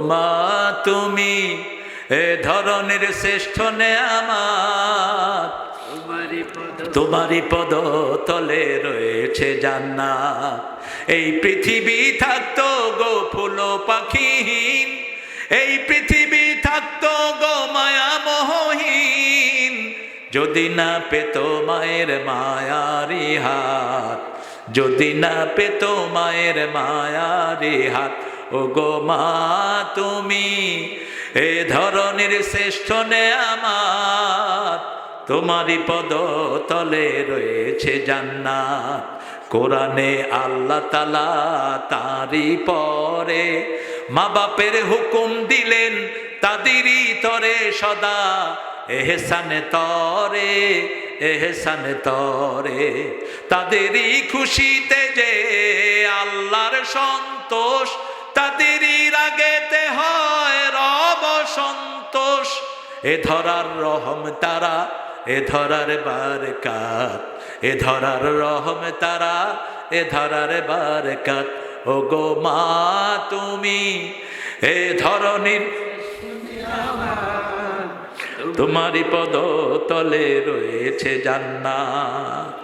মা তুমি এ ধরনের শ্রেষ্ঠ নেয়ামত, তোমারই পদ তলে রয়েছে জান্নাত। এই পৃথিবী থাকতো গো ফুল পাখিহীন, এই পৃথিবী থাকতো গো মায়া মোহহীন, যদি না পেত মায়ের মায়ারি হাত, যদি না পেত মায়ের মায়ারি হাত। ও গো মা তুমি এ ধরনের শ্রেষ্ঠ নেয়ামত, তোমারই পদ তলে রয়েছে জান্নাত। কোরআনে আল্লাহ তাআলা তারই পরে মা বাপের হুকুম দিলেন তাদেরই তরে সদা এহসানে তরে, এহসানে তরে। তাদেরই খুশিতে যে আল্লাহর সন্তোষ, তাদেরই রাগেতে হয় রব সন্তোষ। এ ধরার রহম তারা, এ ধরার বারকাত, এ ধরার রহম তারা, এ ধরার বারকাত। ও গো মা তুমি এ ধরনের, তোমারই পদ তলে রয়েছে জান্নাত।